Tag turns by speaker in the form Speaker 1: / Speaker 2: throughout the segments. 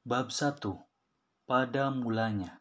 Speaker 1: Bab 1. Pada mulanya.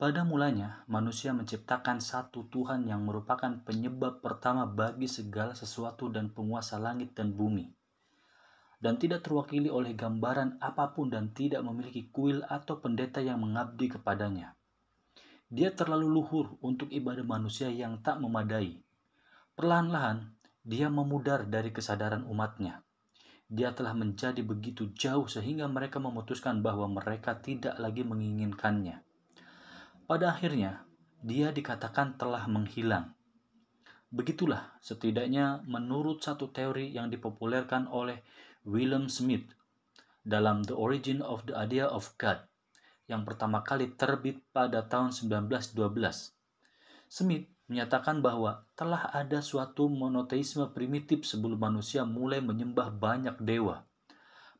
Speaker 1: Pada mulanya, manusia menciptakan satu Tuhan yang merupakan penyebab pertama bagi segala sesuatu dan penguasa langit dan bumi, dan tidak terwakili oleh gambaran apapun dan tidak memiliki kuil atau pendeta yang mengabdi kepadanya. Dia terlalu luhur untuk ibadah manusia yang tak memadai. Perlahan-lahan, dia memudar dari kesadaran umatnya. Dia telah menjadi begitu jauh sehingga mereka memutuskan bahwa mereka tidak lagi menginginkannya. Pada akhirnya, dia dikatakan telah menghilang. Begitulah setidaknya menurut satu teori yang dipopulerkan oleh William Smith dalam The Origin of the Idea of God yang pertama kali terbit pada tahun 1912. Smith menyatakan bahwa telah ada suatu monoteisme primitif sebelum manusia mulai menyembah banyak dewa.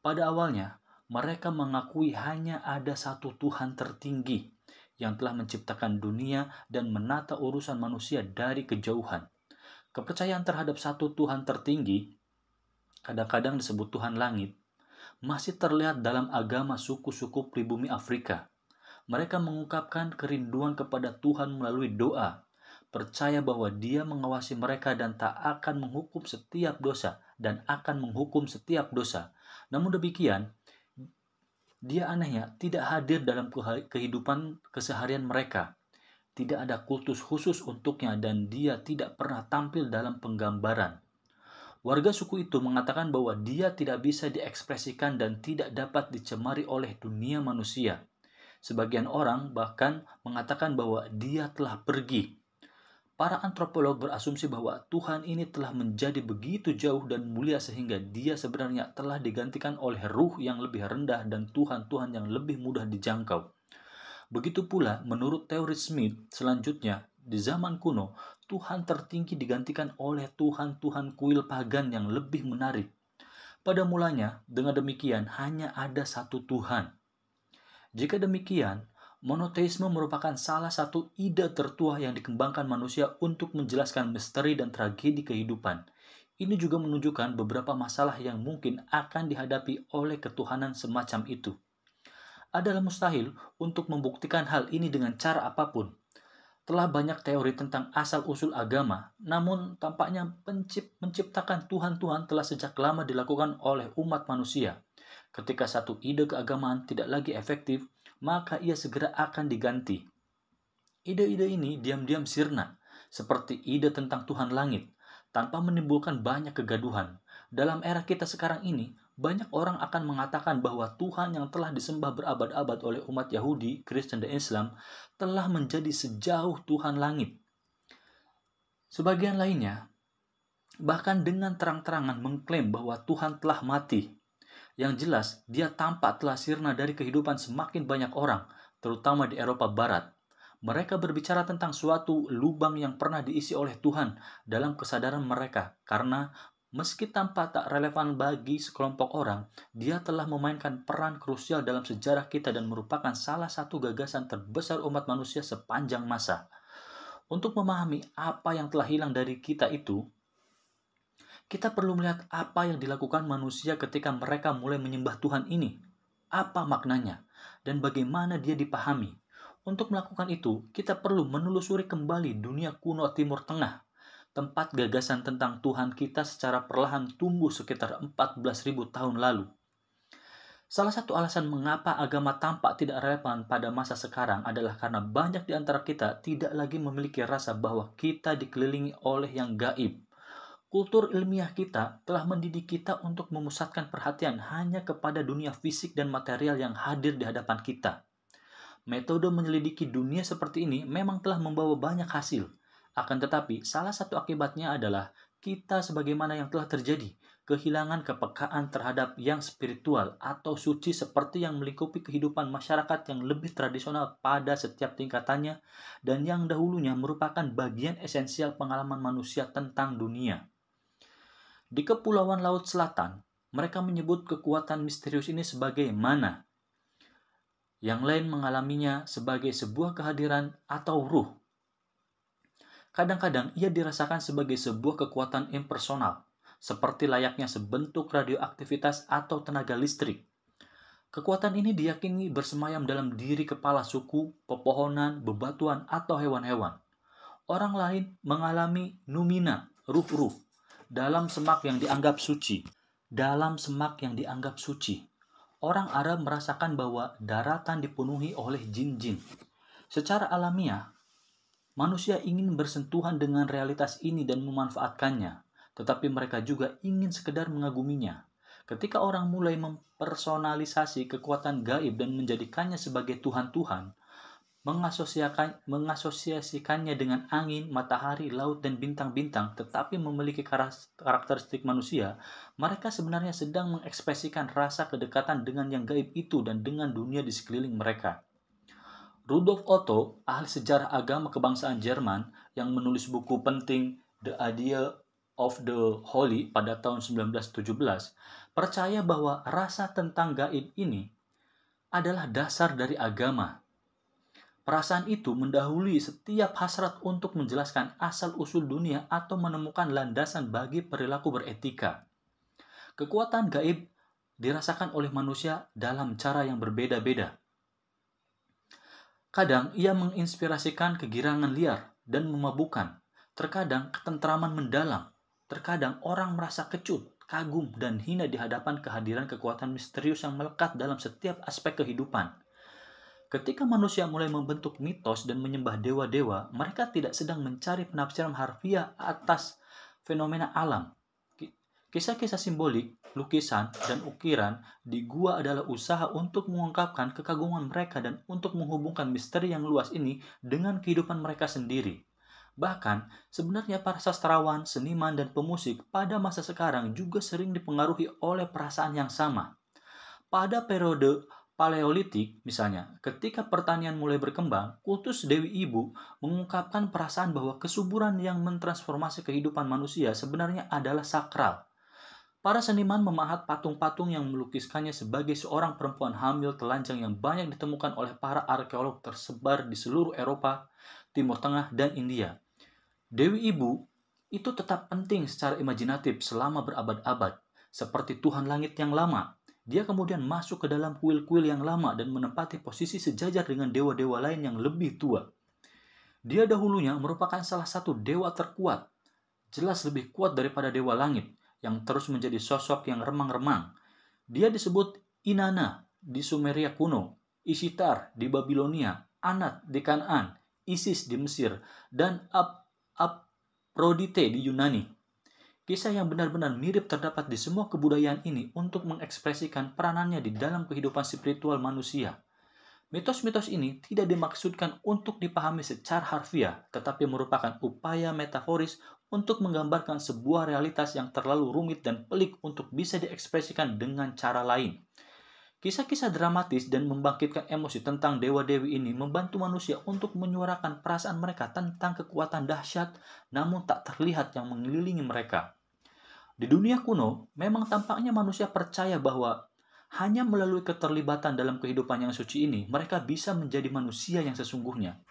Speaker 1: Pada awalnya, mereka mengakui hanya ada satu Tuhan tertinggi yang telah menciptakan dunia dan menata urusan manusia dari kejauhan. Kepercayaan terhadap satu Tuhan tertinggi, kadang-kadang disebut Tuhan langit, masih terlihat dalam agama suku-suku pribumi Afrika. Mereka mengungkapkan kerinduan kepada Tuhan melalui doa, percaya bahwa Dia mengawasi mereka dan tak akan menghukum setiap dosa dan akan menghukum setiap dosa. Namun demikian, Dia anehnya tidak hadir dalam kehidupan keseharian mereka. Tidak ada kultus khusus untuknya dan dia tidak pernah tampil dalam penggambaran. Warga suku itu mengatakan bahwa dia tidak bisa diekspresikan dan tidak dapat dicemari oleh dunia manusia. Sebagian orang bahkan mengatakan bahwa dia telah pergi. Para antropolog berasumsi bahwa Tuhan ini telah menjadi begitu jauh dan mulia sehingga dia sebenarnya telah digantikan oleh ruh yang lebih rendah dan Tuhan-Tuhan yang lebih mudah dijangkau. Begitu pula menurut teori Smith selanjutnya, di zaman kuno, Tuhan tertinggi digantikan oleh Tuhan-Tuhan kuil pagan yang lebih menarik. Pada mulanya, dengan demikian hanya ada satu Tuhan. Jika demikian, monoteisme merupakan salah satu ide tertua yang dikembangkan manusia untuk menjelaskan misteri dan tragedi kehidupan. Ini juga menunjukkan beberapa masalah yang mungkin akan dihadapi oleh ketuhanan semacam itu. Adalah mustahil untuk membuktikan hal ini dengan cara apapun. Telah banyak teori tentang asal-usul agama, namun tampaknya menciptakan Tuhan-Tuhan telah sejak lama dilakukan oleh umat manusia. Ketika satu ide keagamaan tidak lagi efektif, maka ia segera akan diganti. Ide-ide ini diam-diam sirna, seperti ide tentang Tuhan langit, tanpa menimbulkan banyak kegaduhan. Dalam era kita sekarang ini, banyak orang akan mengatakan bahwa Tuhan yang telah disembah berabad-abad oleh umat Yahudi, Kristen, dan Islam telah menjadi sejauh Tuhan langit. Sebagian lainnya, bahkan dengan terang-terangan mengklaim bahwa Tuhan telah mati. Yang jelas, dia tampak telah sirna dari kehidupan semakin banyak orang, terutama di Eropa Barat. Mereka berbicara tentang suatu lubang yang pernah diisi oleh Tuhan dalam kesadaran mereka, karena meski tampak tak relevan bagi sekelompok orang, dia telah memainkan peran krusial dalam sejarah kita dan merupakan salah satu gagasan terbesar umat manusia sepanjang masa. Untuk memahami apa yang telah hilang dari kita itu, kita perlu melihat apa yang dilakukan manusia ketika mereka mulai menyembah Tuhan ini. Apa maknanya dan bagaimana dia dipahami. Untuk melakukan itu, kita perlu menelusuri kembali dunia kuno Timur Tengah, tempat gagasan tentang Tuhan kita secara perlahan tumbuh sekitar 14.000 tahun lalu. Salah satu alasan mengapa agama tampak tidak relevan pada masa sekarang adalah karena banyak di antara kita tidak lagi memiliki rasa bahwa kita dikelilingi oleh yang gaib. Kultur ilmiah kita telah mendidik kita untuk memusatkan perhatian hanya kepada dunia fisik dan material yang hadir di hadapan kita. Metode menyelidiki dunia seperti ini memang telah membawa banyak hasil. Akan tetapi, salah satu akibatnya adalah kita sebagaimana yang telah terjadi, kehilangan kepekaan terhadap yang spiritual atau suci seperti yang melingkupi kehidupan masyarakat yang lebih tradisional pada setiap tingkatannya dan yang dahulunya merupakan bagian esensial pengalaman manusia tentang dunia. Di Kepulauan Laut Selatan, mereka menyebut kekuatan misterius ini sebagai mana. Yang lain mengalaminya sebagai sebuah kehadiran atau ruh. Kadang-kadang ia dirasakan sebagai sebuah kekuatan impersonal, seperti layaknya sebentuk radioaktivitas atau tenaga listrik. Kekuatan ini diyakini bersemayam dalam diri kepala suku, pepohonan, bebatuan, atau hewan-hewan. Orang lain mengalami numina, ruh-ruh, dalam semak yang dianggap suci. Dalam semak yang dianggap suci, orang Arab merasakan bahwa daratan dipenuhi oleh jin-jin. Secara alamiah, manusia ingin bersentuhan dengan realitas ini dan memanfaatkannya, tetapi mereka juga ingin sekedar mengaguminya. Ketika orang mulai mempersonalisasi kekuatan gaib dan menjadikannya sebagai Tuhan-Tuhan, mengasosiasikannya dengan angin, matahari, laut, dan bintang-bintang, tetapi memiliki karakteristik manusia, mereka sebenarnya sedang mengekspresikan rasa kedekatan dengan yang gaib itu dan dengan dunia di sekeliling mereka. Rudolf Otto, ahli sejarah agama kebangsaan Jerman yang menulis buku penting The Idea of the Holy pada tahun 1917, percaya bahwa rasa tentang gaib ini adalah dasar dari agama. Perasaan itu mendahului setiap hasrat untuk menjelaskan asal-usul dunia atau menemukan landasan bagi perilaku beretika. Kekuatan gaib dirasakan oleh manusia dalam cara yang berbeda-beda. Kadang ia menginspirasikan kegirangan liar dan memabukkan. Terkadang ketentraman mendalam. Terkadang orang merasa kecut, kagum, dan hina di hadapan kehadiran kekuatan misterius yang melekat dalam setiap aspek kehidupan. Ketika manusia mulai membentuk mitos dan menyembah dewa-dewa, mereka tidak sedang mencari penafsiran harfiah atas fenomena alam. Kisah-kisah simbolik, lukisan, dan ukiran di gua adalah usaha untuk mengungkapkan kekaguman mereka dan untuk menghubungkan misteri yang luas ini dengan kehidupan mereka sendiri. Bahkan, sebenarnya para sastrawan, seniman, dan pemusik pada masa sekarang juga sering dipengaruhi oleh perasaan yang sama. Pada periode Paleolitik, misalnya, ketika pertanian mulai berkembang, kultus Dewi Ibu mengungkapkan perasaan bahwa kesuburan yang mentransformasi kehidupan manusia sebenarnya adalah sakral. Para seniman memahat patung-patung yang melukiskannya sebagai seorang perempuan hamil telanjang yang banyak ditemukan oleh para arkeolog tersebar di seluruh Eropa, Timur Tengah, dan India. Dewi Ibu itu tetap penting secara imajinatif selama berabad-abad, seperti Tuhan Langit yang lama. Dia kemudian masuk ke dalam kuil-kuil yang lama dan menempati posisi sejajar dengan dewa-dewa lain yang lebih tua. Dia dahulunya merupakan salah satu dewa terkuat, jelas lebih kuat daripada dewa langit, yang terus menjadi sosok yang remang-remang. Dia disebut Inanna di Sumeria kuno, Ishtar di Babilonia, Anat di Kanaan, Isis di Mesir, dan Aphrodite di Yunani. Kisah yang benar-benar mirip terdapat di semua kebudayaan ini untuk mengekspresikan peranannya di dalam kehidupan spiritual manusia. Mitos-mitos ini tidak dimaksudkan untuk dipahami secara harfiah, tetapi merupakan upaya metaforis untuk menggambarkan sebuah realitas yang terlalu rumit dan pelik untuk bisa diekspresikan dengan cara lain. Kisah-kisah dramatis dan membangkitkan emosi tentang dewa-dewi ini membantu manusia untuk menyuarakan perasaan mereka tentang kekuatan dahsyat namun tak terlihat yang mengelilingi mereka. Di dunia kuno, memang tampaknya manusia percaya bahwa hanya melalui keterlibatan dalam kehidupan yang suci ini, mereka bisa menjadi manusia yang sesungguhnya.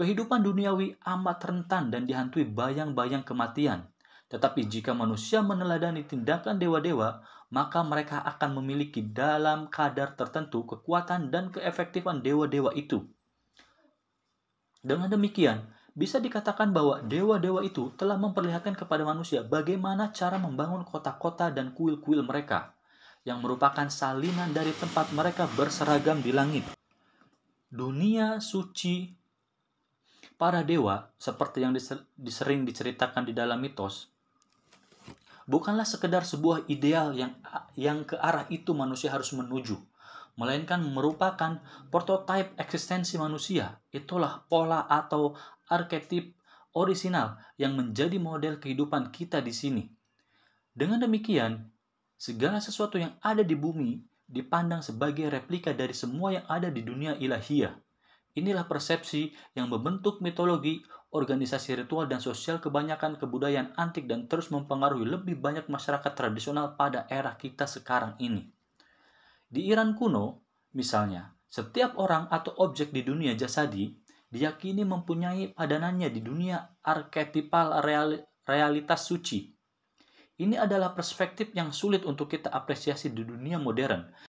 Speaker 1: Kehidupan duniawi amat rentan dan dihantui bayang-bayang kematian. Tetapi jika manusia meneladani tindakan dewa-dewa, maka mereka akan memiliki dalam kadar tertentu kekuatan dan keefektifan dewa-dewa itu. Dengan demikian, bisa dikatakan bahwa dewa-dewa itu telah memperlihatkan kepada manusia bagaimana cara membangun kota-kota dan kuil-kuil mereka, yang merupakan salinan dari tempat mereka berseragam di langit. Dunia suci para dewa, seperti yang sering diceritakan di dalam mitos, bukanlah sekedar sebuah ideal yang ke arah itu manusia harus menuju, melainkan merupakan prototipe eksistensi manusia. Itulah pola atau arketip orisinal yang menjadi model kehidupan kita di sini. Dengan demikian, segala sesuatu yang ada di bumi dipandang sebagai replika dari semua yang ada di dunia ilahiyah. Inilah persepsi yang membentuk mitologi, organisasi ritual, dan sosial kebanyakan kebudayaan antik dan terus mempengaruhi lebih banyak masyarakat tradisional pada era kita sekarang ini. Di Iran kuno, misalnya, setiap orang atau objek di dunia jasadi diyakini mempunyai padanannya di dunia arketipal realitas suci. Ini adalah perspektif yang sulit untuk kita apresiasi di dunia modern,